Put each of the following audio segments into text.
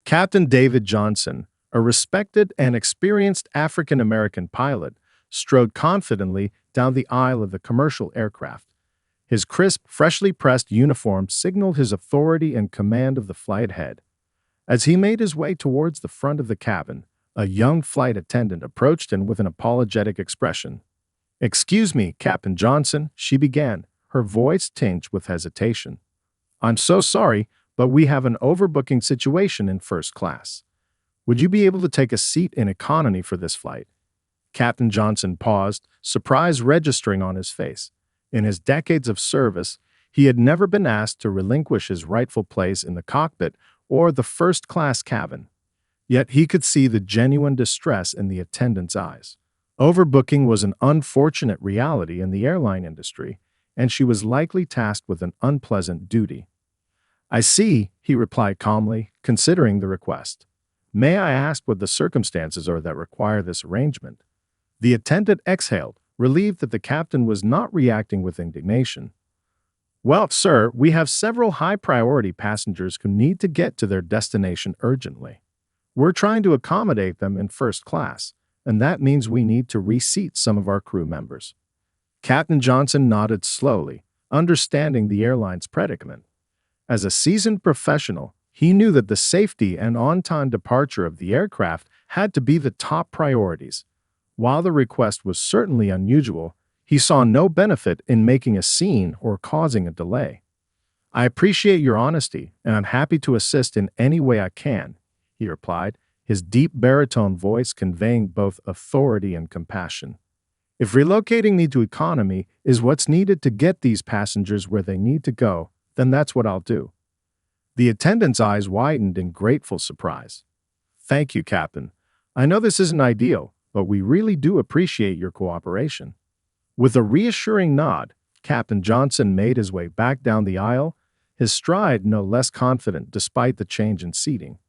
Captain David Johnson, a respected and experienced African-American pilot, strode confidently down the aisle of the commercial aircraft. His crisp, freshly pressed uniform signaled his authority and command of the flight ahead. As he made his way towards the front of the cabin, a young flight attendant approached him with an apologetic expression. "Excuse me, Captain Johnson," she began, her voice tinged with hesitation. "I'm so sorry, but we have an overbooking situation in first class. Would you be able to take a seat in economy for this flight?" Captain Johnson paused, surprise registering on his face. In his decades of service, he had never been asked to relinquish his rightful place in the cockpit or the first-class cabin. Yet he could see the genuine distress in the attendant's eyes. Overbooking was an unfortunate reality in the airline industry, and she was likely tasked with an unpleasant duty. "I see," he replied calmly, considering the request. "May I ask what the circumstances are that require this arrangement?" The attendant exhaled, relieved that the captain was not reacting with indignation. "Well, sir, we have several high-priority passengers who need to get to their destination urgently. We're trying to accommodate them in first class, and that means we need to reseat some of our crew members." Captain Johnson nodded slowly, understanding the airline's predicament. As a seasoned professional, he knew that the safety and on-time departure of the aircraft had to be the top priorities. While the request was certainly unusual, he saw no benefit in making a scene or causing a delay. "I appreciate your honesty, and I'm happy to assist in any way I can," he replied, his deep baritone voice conveying both authority and compassion. "If relocating me to economy is what's needed to get these passengers where they need to go, then that's what I'll do." The attendant's eyes widened in grateful surprise. "Thank you, Captain. I know this isn't ideal, but we really do appreciate your cooperation." With a reassuring nod, Captain Johnson made his way back down the aisle, his stride no less confident despite the change in seating.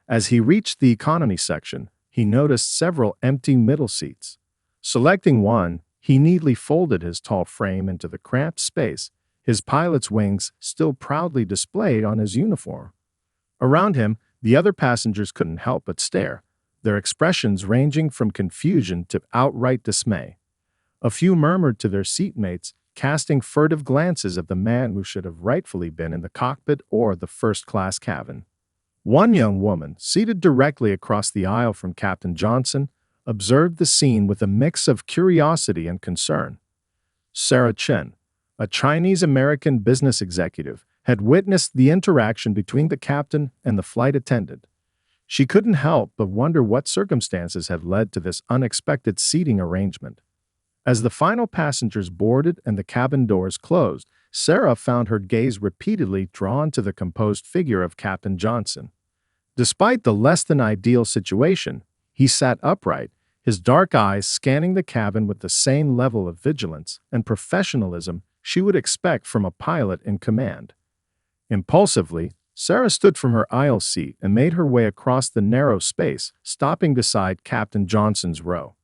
As he reached the economy section, he noticed several empty middle seats. Selecting one, he neatly folded his tall frame into the cramped space, his pilot's wings still proudly displayed on his uniform. Around him, the other passengers couldn't help but stare, their expressions ranging from confusion to outright dismay. A few murmured to their seatmates, casting furtive glances at the man who should have rightfully been in the cockpit or the first-class cabin. One young woman, seated directly across the aisle from Captain Johnson, observed the scene with a mix of curiosity and concern. Sarah Chen, a Chinese-American business executive, had witnessed the interaction between the captain and the flight attendant. She couldn't help but wonder what circumstances had led to this unexpected seating arrangement. As the final passengers boarded and the cabin doors closed, Sarah found her gaze repeatedly drawn to the composed figure of Captain Johnson. Despite the less-than-ideal situation, he sat upright, his dark eyes scanning the cabin with the same level of vigilance and professionalism she would expect from a pilot in command. Impulsively, Sarah stood from her aisle seat and made her way across the narrow space, stopping beside Captain Johnson's row.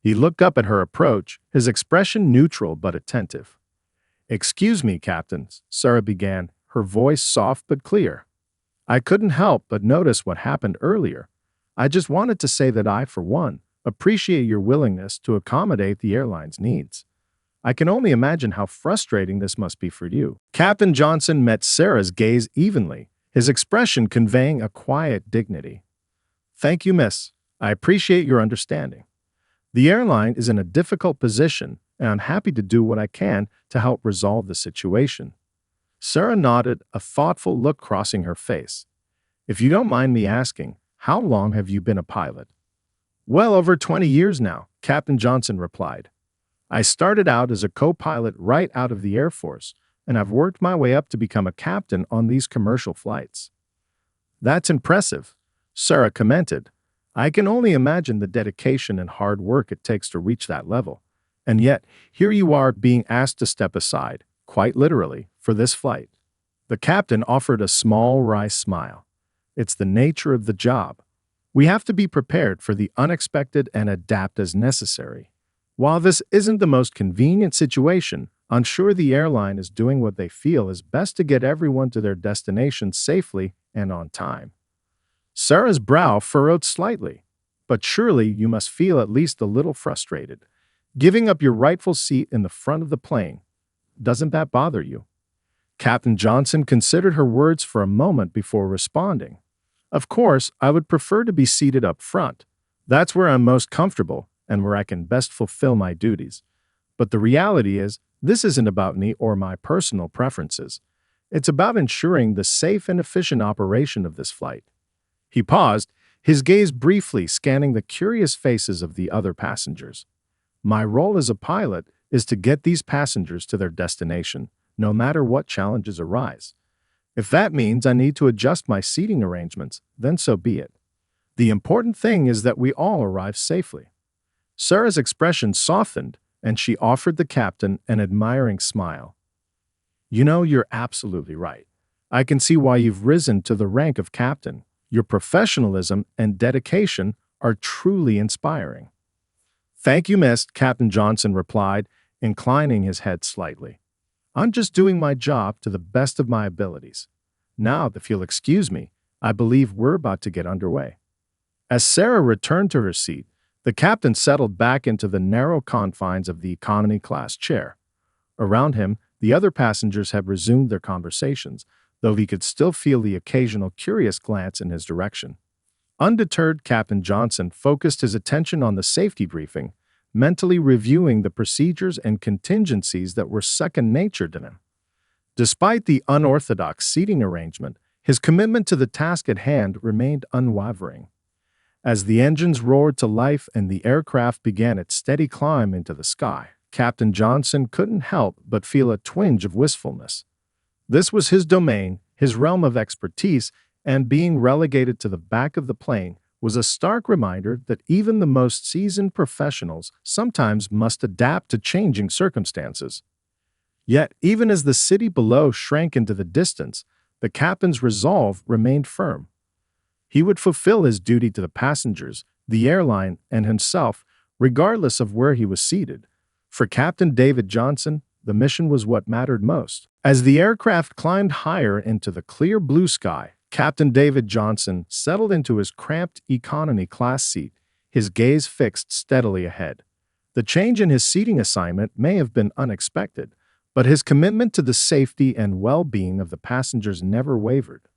He looked up at her approach, his expression neutral but attentive. "Excuse me, Captain," Sarah began, her voice soft but clear. "I couldn't help but notice what happened earlier. I just wanted to say that I, for one, appreciate your willingness to accommodate the airline's needs. I can only imagine how frustrating this must be for you." Captain Johnson met Sarah's gaze evenly, his expression conveying a quiet dignity. "Thank you, miss. I appreciate your understanding. The airline is in a difficult position, and I'm happy to do what I can to help resolve the situation." Sarah nodded, a thoughtful look crossing her face. "If you don't mind me asking, how long have you been a pilot?" "Well over 20 years now," Captain Johnson replied. "I started out as a co-pilot right out of the Air Force, and I've worked my way up to become a captain on these commercial flights." "That's impressive," Sarah commented. "I can only imagine the dedication and hard work it takes to reach that level. And yet, here you are being asked to step aside, quite literally, for this flight." The captain offered a small wry smile. "It's the nature of the job. We have to be prepared for the unexpected and adapt as necessary. While this isn't the most convenient situation, I'm sure the airline is doing what they feel is best to get everyone to their destination safely and on time." Sarah's brow furrowed slightly. But surely you must feel at least a little frustrated. Giving up your rightful seat in the front of the plane, doesn't that bother you? Captain Johnson considered her words for a moment before responding. Of course, I would prefer to be seated up front. That's where I'm most comfortable and where I can best fulfill my duties. But the reality is, this isn't about me or my personal preferences. It's about ensuring the safe and efficient operation of this flight. He paused, his gaze briefly scanning the curious faces of the other passengers. My role as a pilot is to get these passengers to their destination, no matter what challenges arise. If that means I need to adjust my seating arrangements, then so be it. The important thing is that we all arrive safely. Sarah's expression softened, and she offered the captain an admiring smile. You know, you're absolutely right. I can see why you've risen to the rank of captain. Your professionalism and dedication are truly inspiring. Thank you, Miss, Captain Johnson replied, inclining his head slightly. I'm just doing my job to the best of my abilities. Now, if you'll excuse me, I believe we're about to get underway. As Sarah returned to her seat, the captain settled back into the narrow confines of the economy class chair. Around him, the other passengers had resumed their conversations, though he could still feel the occasional curious glance in his direction. Undeterred, Captain Johnson focused his attention on the safety briefing, mentally reviewing the procedures and contingencies that were second nature to him. Despite the unorthodox seating arrangement, his commitment to the task at hand remained unwavering. As the engines roared to life and the aircraft began its steady climb into the sky, Captain Johnson couldn't help but feel a twinge of wistfulness. This was his domain, his realm of expertise, and being relegated to the back of the plane was a stark reminder that even the most seasoned professionals sometimes must adapt to changing circumstances. Yet, even as the city below shrank into the distance, the captain's resolve remained firm. He would fulfill his duty to the passengers, the airline, and himself, regardless of where he was seated. For Captain David Johnson, the mission was what mattered most. As the aircraft climbed higher into the clear blue sky, Captain David Johnson settled into his cramped economy class seat, his gaze fixed steadily ahead. The change in his seating assignment may have been unexpected, but his commitment to the safety and well-being of the passengers never wavered.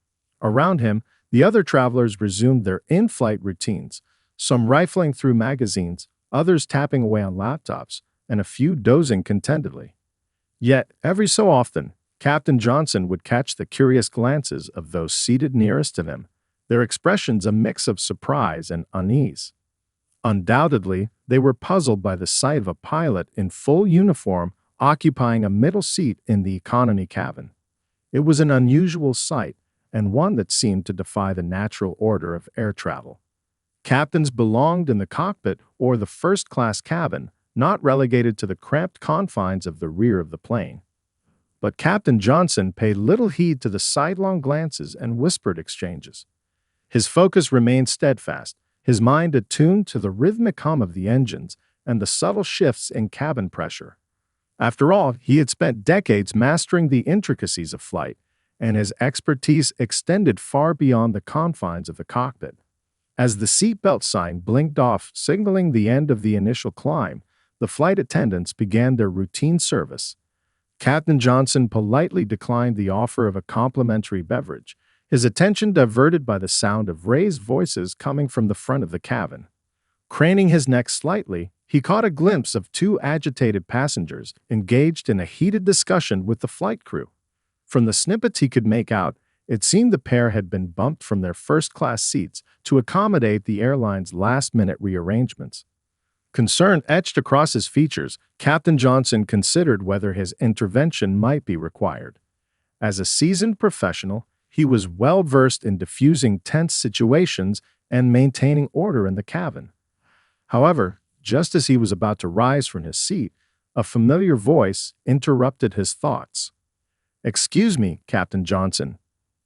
Around him, the other travelers resumed their in-flight routines, some rifling through magazines, others tapping away on laptops, and a few dozing contentedly. Yet, every so often, Captain Johnson would catch the curious glances of those seated nearest to him, their expressions a mix of surprise and unease. Undoubtedly, they were puzzled by the sight of a pilot in full uniform occupying a middle seat in the economy cabin. It was an unusual sight, and one that seemed to defy the natural order of air travel. Captains belonged in the cockpit or the first-class cabin, not relegated to the cramped confines of the rear of the plane. But Captain Johnson paid little heed to the sidelong glances and whispered exchanges. His focus remained steadfast, his mind attuned to the rhythmic hum of the engines and the subtle shifts in cabin pressure. After all, he had spent decades mastering the intricacies of flight, and his expertise extended far beyond the confines of the cockpit. As the seatbelt sign blinked off, signaling the end of the initial climb, the flight attendants began their routine service. Captain Johnson politely declined the offer of a complimentary beverage, his attention diverted by the sound of raised voices coming from the front of the cabin. Craning his neck slightly, he caught a glimpse of two agitated passengers engaged in a heated discussion with the flight crew. From the snippets he could make out, it seemed the pair had been bumped from their first-class seats to accommodate the airline's last-minute rearrangements. Concern etched across his features, Captain Johnson considered whether his intervention might be required. As a seasoned professional, he was well-versed in diffusing tense situations and maintaining order in the cabin. However, just as he was about to rise from his seat, a familiar voice interrupted his thoughts. "Excuse me, Captain Johnson."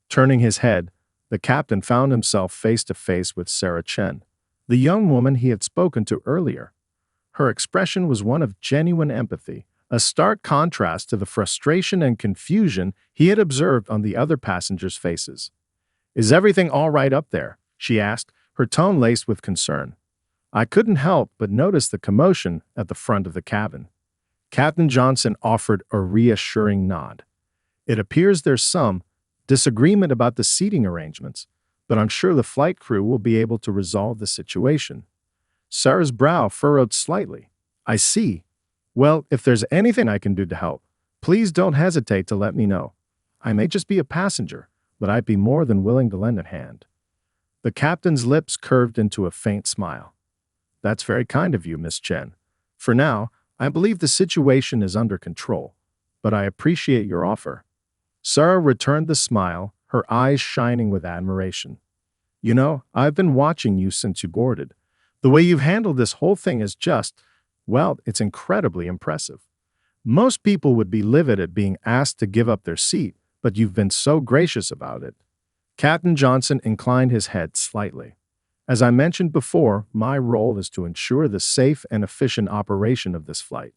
Turning his head, the captain found himself face to face with Sarah Chen, the young woman he had spoken to earlier. Her expression was one of genuine empathy, a stark contrast to the frustration and confusion he had observed on the other passengers' faces. "Is everything all right up there?" she asked, her tone laced with concern. I couldn't help but notice the commotion at the front of the cabin. Captain Johnson offered a reassuring nod. It appears there's some disagreement about the seating arrangements, but I'm sure the flight crew will be able to resolve the situation. Sarah's brow furrowed slightly. I see. Well, if there's anything I can do to help, please don't hesitate to let me know. I may just be a passenger, but I'd be more than willing to lend a hand. The captain's lips curved into a faint smile. That's very kind of you, Miss Chen. For now, I believe the situation is under control, but I appreciate your offer. Sarah returned the smile, her eyes shining with admiration. You know, I've been watching you since you boarded. The way you've handled this whole thing is just, well, it's incredibly impressive. Most people would be livid at being asked to give up their seat, but you've been so gracious about it. Captain Johnson inclined his head slightly. As I mentioned before, my role is to ensure the safe and efficient operation of this flight.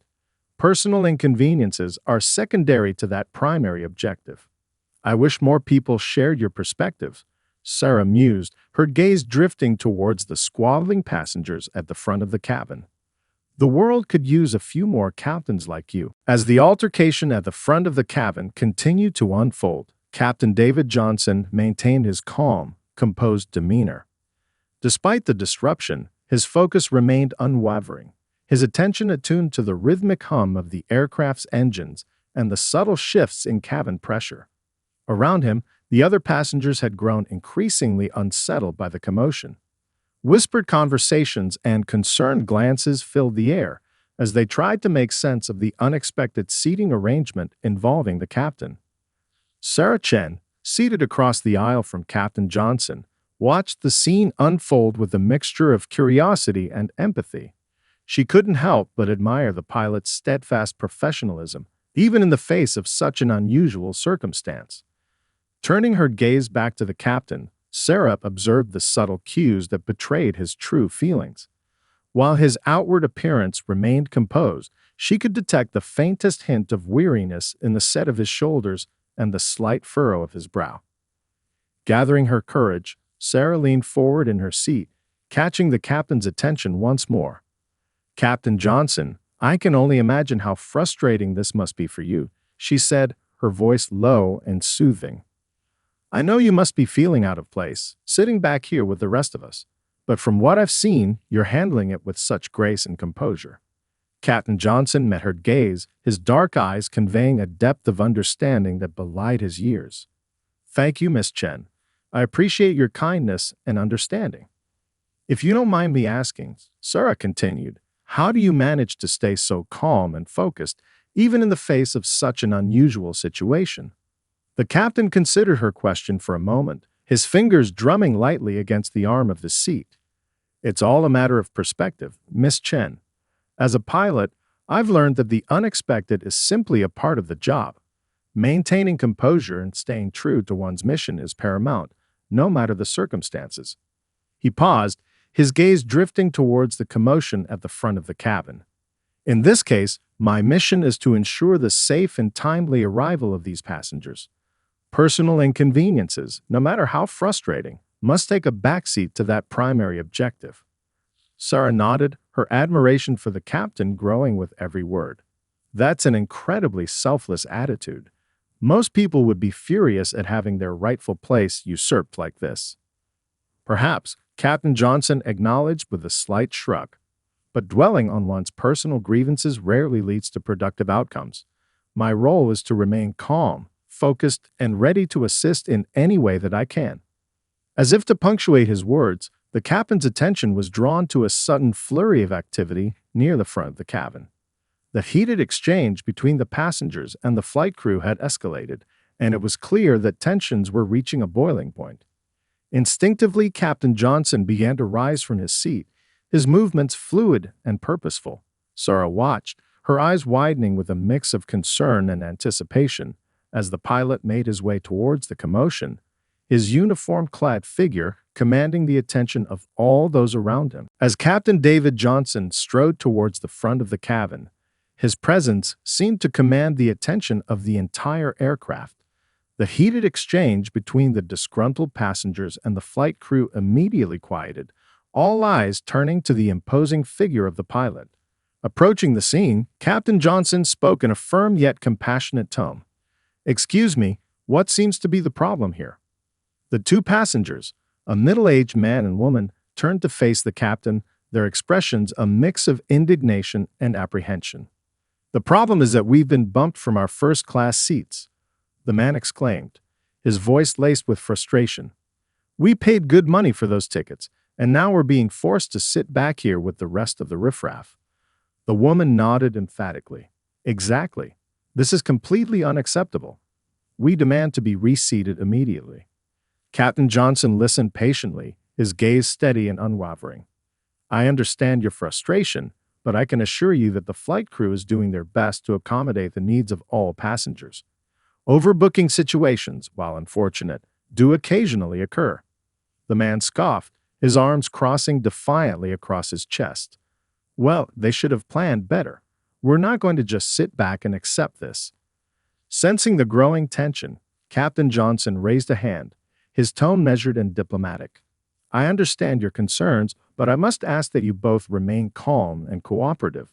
Personal inconveniences are secondary to that primary objective. I wish more people shared your perspective, Sarah mused, her gaze drifting towards the squabbling passengers at the front of the cabin. The world could use a few more captains like you. As the altercation at the front of the cabin continued to unfold, Captain David Johnson maintained his calm, composed demeanor. Despite the disruption, his focus remained unwavering, his attention attuned to the rhythmic hum of the aircraft's engines and the subtle shifts in cabin pressure. Around him, the other passengers had grown increasingly unsettled by the commotion. Whispered conversations and concerned glances filled the air as they tried to make sense of the unexpected seating arrangement involving the captain. Sarah Chen, seated across the aisle from Captain Johnson, watched the scene unfold with a mixture of curiosity and empathy. She couldn't help but admire the pilot's steadfast professionalism, even in the face of such an unusual circumstance. Turning her gaze back to the captain, Sarah observed the subtle cues that betrayed his true feelings. While his outward appearance remained composed, she could detect the faintest hint of weariness in the set of his shoulders and the slight furrow of his brow. Gathering her courage, Sarah leaned forward in her seat, catching the captain's attention once more. Captain Johnson, I can only imagine how frustrating this must be for you, she said, her voice low and soothing. I know you must be feeling out of place, sitting back here with the rest of us, but from what I've seen, you're handling it with such grace and composure. Captain Johnson met her gaze, his dark eyes conveying a depth of understanding that belied his years. Thank you, Miss Chen. I appreciate your kindness and understanding. If you don't mind me asking, Sarah continued, how do you manage to stay so calm and focused, even in the face of such an unusual situation? The captain considered her question for a moment, his fingers drumming lightly against the arm of the seat. It's all a matter of perspective, Miss Chen. As a pilot, I've learned that the unexpected is simply a part of the job. Maintaining composure and staying true to one's mission is paramount, no matter the circumstances. He paused, his gaze drifting towards the commotion at the front of the cabin. In this case, my mission is to ensure the safe and timely arrival of these passengers. Personal inconveniences, no matter how frustrating, must take a backseat to that primary objective. Sarah nodded, her admiration for the captain growing with every word. That's an incredibly selfless attitude. Most people would be furious at having their rightful place usurped like this. Perhaps, Captain Johnson acknowledged with a slight shrug. But dwelling on one's personal grievances rarely leads to productive outcomes. My role is to remain calm, focused, and ready to assist in any way that I can. As if to punctuate his words, the captain's attention was drawn to a sudden flurry of activity near the front of the cabin. The heated exchange between the passengers and the flight crew had escalated, and it was clear that tensions were reaching a boiling point. Instinctively, Captain Johnson began to rise from his seat, his movements fluid and purposeful. Sarah watched, her eyes widening with a mix of concern and anticipation, as the pilot made his way towards the commotion, his uniform-clad figure commanding the attention of all those around him. As Captain David Johnson strode towards the front of the cabin, his presence seemed to command the attention of the entire aircraft. The heated exchange between the disgruntled passengers and the flight crew immediately quieted, all eyes turning to the imposing figure of the pilot. Approaching the scene, Captain Johnson spoke in a firm yet compassionate tone. "Excuse me, what seems to be the problem here?" The two passengers, a middle-aged man and woman, turned to face the captain, their expressions a mix of indignation and apprehension. "The problem is that we've been bumped from our first-class seats," the man exclaimed, his voice laced with frustration. "We paid good money for those tickets, and now we're being forced to sit back here with the rest of the riffraff." The woman nodded emphatically. "Exactly. This is completely unacceptable. We demand to be reseated immediately." Captain Johnson listened patiently, his gaze steady and unwavering. "I understand your frustration, but I can assure you that the flight crew is doing their best to accommodate the needs of all passengers. Overbooking situations, while unfortunate, do occasionally occur." The man scoffed, his arms crossing defiantly across his chest. "Well, they should have planned better. We're not going to just sit back and accept this." Sensing the growing tension, Captain Johnson raised a hand, his tone measured and diplomatic. "I understand your concerns, but I must ask that you both remain calm and cooperative.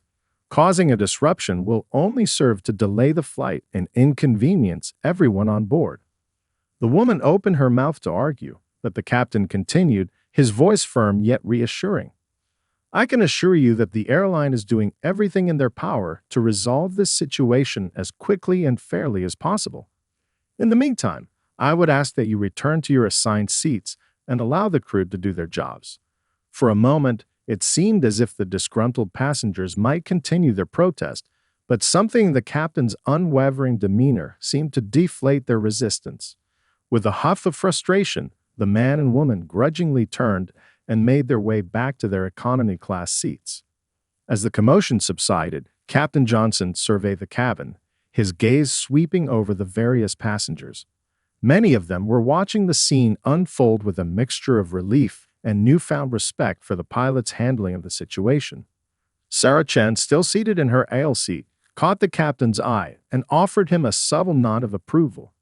Causing a disruption will only serve to delay the flight and inconvenience everyone on board." The woman opened her mouth to argue, but the captain continued, his voice firm yet reassuring. "I can assure you that the airline is doing everything in their power to resolve this situation as quickly and fairly as possible. In the meantime, I would ask that you return to your assigned seats and allow the crew to do their jobs." For a moment, it seemed as if the disgruntled passengers might continue their protest, but something in the captain's unwavering demeanor seemed to deflate their resistance. With a huff of frustration, the man and woman grudgingly turned and made their way back to their economy-class seats. As the commotion subsided, Captain Johnson surveyed the cabin, his gaze sweeping over the various passengers. Many of them were watching the scene unfold with a mixture of relief and newfound respect for the pilot's handling of the situation. Sarah Chen, still seated in her aisle seat, caught the captain's eye and offered him a subtle nod of approval.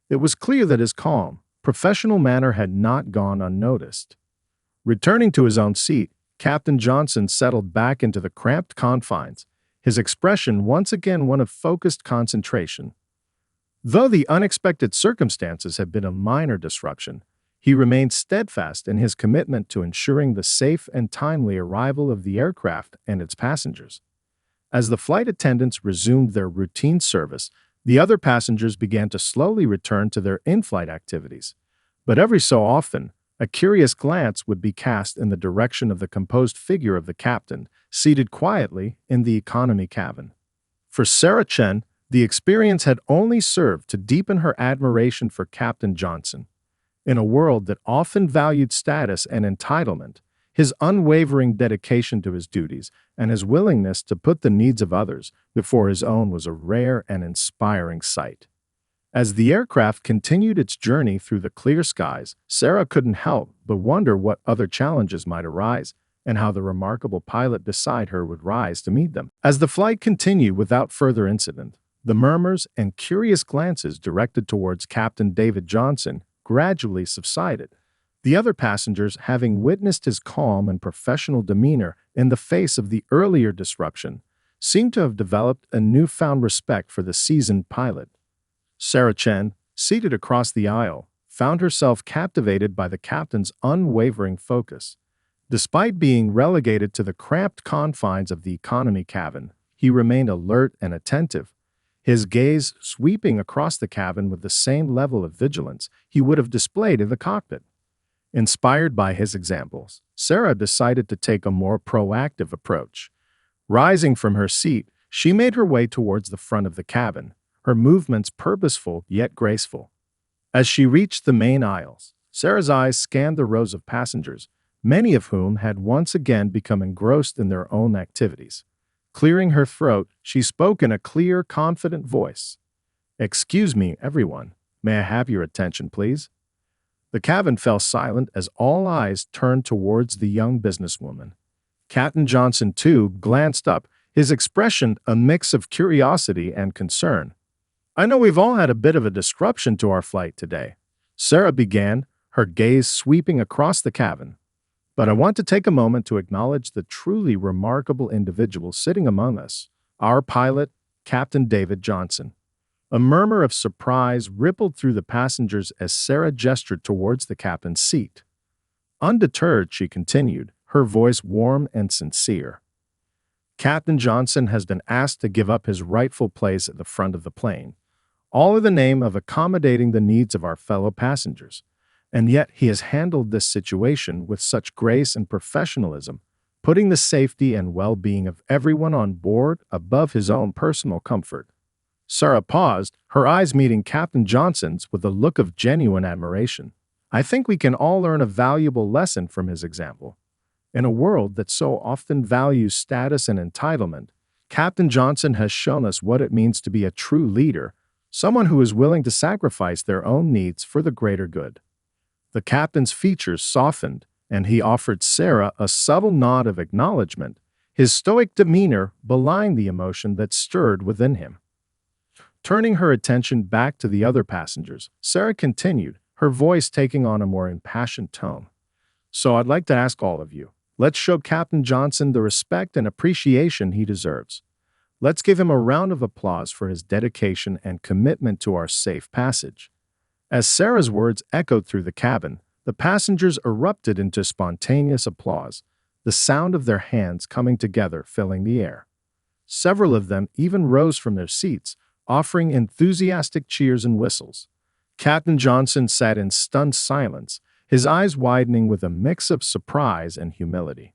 It was clear that his calm, professional manner had not gone unnoticed. Returning to his own seat, Captain Johnson settled back into the cramped confines, his expression once again one of focused concentration. Though the unexpected circumstances had been a minor disruption, he remained steadfast in his commitment to ensuring the safe and timely arrival of the aircraft and its passengers. As the flight attendants resumed their routine service, the other passengers began to slowly return to their in-flight activities. But every so often, a curious glance would be cast in the direction of the composed figure of the captain, seated quietly in the economy cabin. For Sarah Chen, the experience had only served to deepen her admiration for Captain Johnson. In a world that often valued status and entitlement, his unwavering dedication to his duties and his willingness to put the needs of others before his own was a rare and inspiring sight. As the aircraft continued its journey through the clear skies, Sarah couldn't help but wonder what other challenges might arise and how the remarkable pilot beside her would rise to meet them. As the flight continued without further incident, the murmurs and curious glances directed towards Captain David Johnson gradually subsided. The other passengers, having witnessed his calm and professional demeanor in the face of the earlier disruption, seemed to have developed a newfound respect for the seasoned pilot. Sarah Chen, seated across the aisle, found herself captivated by the captain's unwavering focus. Despite being relegated to the cramped confines of the economy cabin, he remained alert and attentive, his gaze sweeping across the cabin with the same level of vigilance he would have displayed in the cockpit. Inspired by his examples, Sarah decided to take a more proactive approach. Rising from her seat, she made her way towards the front of the cabin, her movements purposeful yet graceful. As she reached the main aisles, Sarah's eyes scanned the rows of passengers, many of whom had once again become engrossed in their own activities. Clearing her throat, she spoke in a clear, confident voice. "Excuse me, everyone. May I have your attention, please?" The cabin fell silent as all eyes turned towards the young businesswoman. Captain Johnson, too, glanced up, his expression a mix of curiosity and concern. I know we've all had a bit of a disruption to our flight today. Sarah began, her gaze sweeping across the cabin. But I want to take a moment to acknowledge the truly remarkable individual sitting among us, our pilot, Captain David Johnson. A murmur of surprise rippled through the passengers as Sarah gestured towards the captain's seat. Undeterred, she continued, her voice warm and sincere. Captain Johnson has been asked to give up his rightful place at the front of the plane, all in the name of accommodating the needs of our fellow passengers. And yet he has handled this situation with such grace and professionalism, putting the safety and well-being of everyone on board above his own personal comfort. Sarah paused, her eyes meeting Captain Johnson's with a look of genuine admiration. I think we can all learn a valuable lesson from his example. In a world that so often values status and entitlement, Captain Johnson has shown us what it means to be a true leader, someone who is willing to sacrifice their own needs for the greater good. The captain's features softened, and he offered Sarah a subtle nod of acknowledgement, his stoic demeanor belying the emotion that stirred within him. Turning her attention back to the other passengers, Sarah continued, her voice taking on a more impassioned tone. So I'd like to ask all of you, let's show Captain Johnson the respect and appreciation he deserves. Let's give him a round of applause for his dedication and commitment to our safe passage. As Sarah's words echoed through the cabin, the passengers erupted into spontaneous applause, the sound of their hands coming together filling the air. Several of them even rose from their seats, offering enthusiastic cheers and whistles. Captain Johnson sat in stunned silence, his eyes widening with a mix of surprise and humility.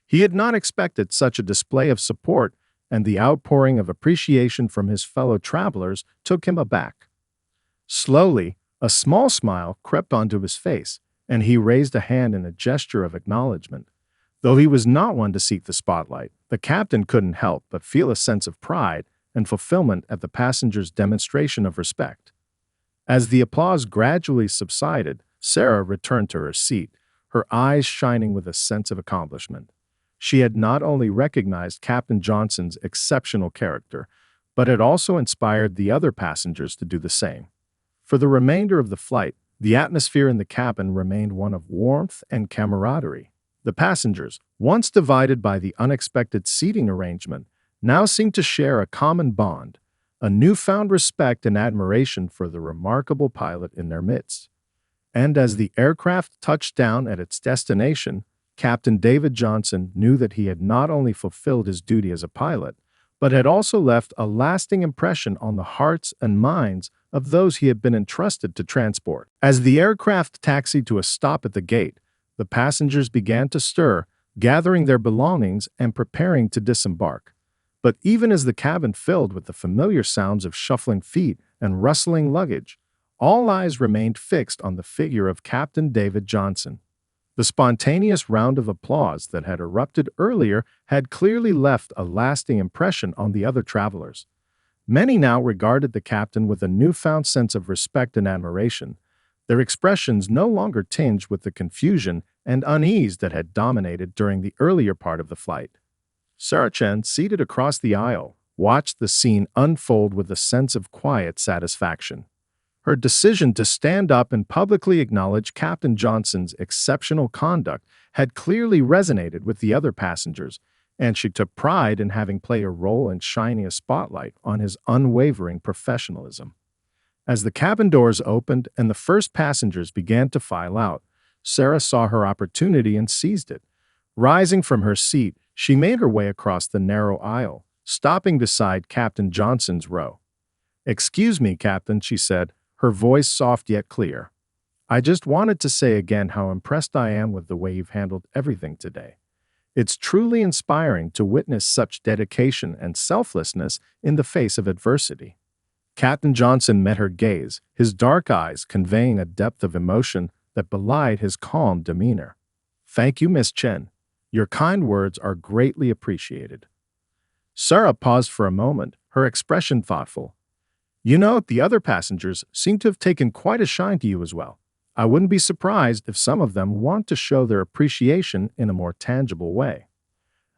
He had not expected such a display of support, and the outpouring of appreciation from his fellow travelers took him aback. Slowly, a small smile crept onto his face, and he raised a hand in a gesture of acknowledgement. Though he was not one to seek the spotlight, the captain couldn't help but feel a sense of pride and fulfillment at the passengers' demonstration of respect. As the applause gradually subsided, Sarah returned to her seat, her eyes shining with a sense of accomplishment. She had not only recognized Captain Johnson's exceptional character, but had also inspired the other passengers to do the same. For the remainder of the flight, the atmosphere in the cabin remained one of warmth and camaraderie. The passengers, once divided by the unexpected seating arrangement, now seemed to share a common bond, a newfound respect and admiration for the remarkable pilot in their midst. And as the aircraft touched down at its destination, Captain David Johnson knew that he had not only fulfilled his duty as a pilot, but had also left a lasting impression on the hearts and minds of those he had been entrusted to transport. As the aircraft taxied to a stop at the gate, the passengers began to stir, gathering their belongings and preparing to disembark. But even as the cabin filled with the familiar sounds of shuffling feet and rustling luggage, all eyes remained fixed on the figure of Captain David Johnson. The spontaneous round of applause that had erupted earlier had clearly left a lasting impression on the other travelers. Many now regarded the captain with a newfound sense of respect and admiration, their expressions no longer tinged with the confusion and unease that had dominated during the earlier part of the flight. Sarah Chen, seated across the aisle, watched the scene unfold with a sense of quiet satisfaction. Her decision to stand up and publicly acknowledge Captain Johnson's exceptional conduct had clearly resonated with the other passengers, and she took pride in having played a role in shining a spotlight on his unwavering professionalism. As the cabin doors opened and the first passengers began to file out, Sarah saw her opportunity and seized it. Rising from her seat, she made her way across the narrow aisle, stopping beside Captain Johnson's row. "Excuse me, Captain," she said, her voice soft yet clear. "I just wanted to say again how impressed I am with the way you've handled everything today. It's truly inspiring to witness such dedication and selflessness in the face of adversity." Captain Johnson met her gaze, his dark eyes conveying a depth of emotion that belied his calm demeanor. "Thank you, Miss Chen. Your kind words are greatly appreciated." Sarah paused for a moment, her expression thoughtful. "You know, the other passengers seem to have taken quite a shine to you as well. I wouldn't be surprised if some of them want to show their appreciation in a more tangible way."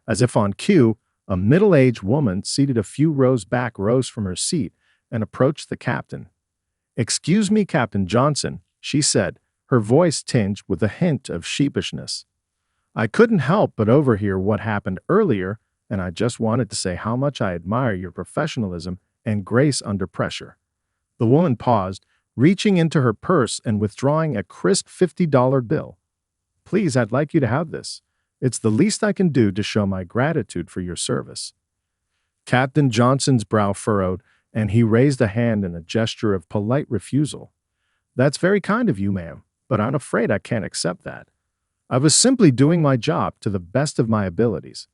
As if on cue, a middle-aged woman seated a few rows back rose from her seat, and approached the captain. "Excuse me, Captain Johnson," she said, her voice tinged with a hint of sheepishness. "I couldn't help but overhear what happened earlier, and I just wanted to say how much I admire your professionalism and grace under pressure." The woman paused, reaching into her purse and withdrawing a crisp $50 bill. "Please, I'd like you to have this. It's the least I can do to show my gratitude for your service." Captain Johnson's brow furrowed, and he raised a hand in a gesture of polite refusal. "That's very kind of you, ma'am, but I'm afraid I can't accept that. I was simply doing my job to the best of my abilities."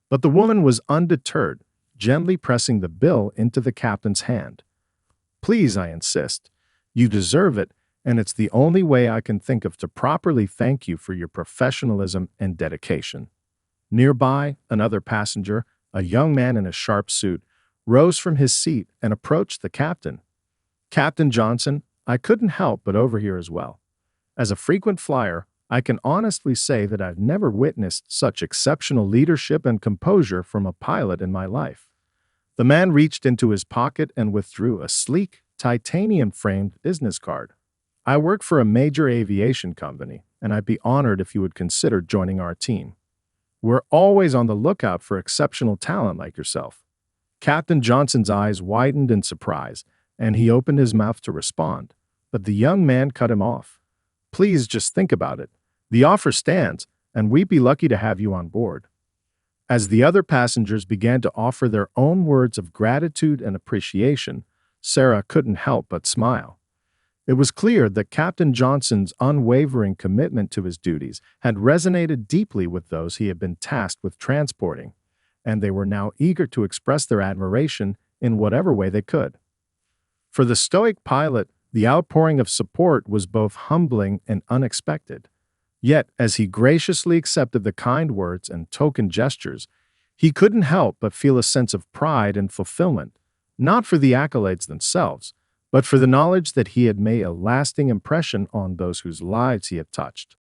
But the woman was undeterred, gently pressing the bill into the captain's hand. "Please, I insist. You deserve it, and it's the only way I can think of to properly thank you for your professionalism and dedication." Nearby, another passenger, a young man in a sharp suit, rose from his seat and approached the captain. "Captain Johnson, I couldn't help but overhear as well. As a frequent flyer, I can honestly say that I've never witnessed such exceptional leadership and composure from a pilot in my life." The man reached into his pocket and withdrew a sleek, titanium-framed business card. "I work for a major aviation company, and I'd be honored if you would consider joining our team. We're always on the lookout for exceptional talent like yourself." Captain Johnson's eyes widened in surprise, and he opened his mouth to respond, but the young man cut him off. "Please just think about it. The offer stands, and we'd be lucky to have you on board." As the other passengers began to offer their own words of gratitude and appreciation, Sarah couldn't help but smile. It was clear that Captain Johnson's unwavering commitment to his duties had resonated deeply with those he had been tasked with transporting, and they were now eager to express their admiration in whatever way they could. For the stoic pilot, the outpouring of support was both humbling and unexpected. Yet, as he graciously accepted the kind words and token gestures, he couldn't help but feel a sense of pride and fulfillment, not for the accolades themselves, but for the knowledge that he had made a lasting impression on those whose lives he had touched.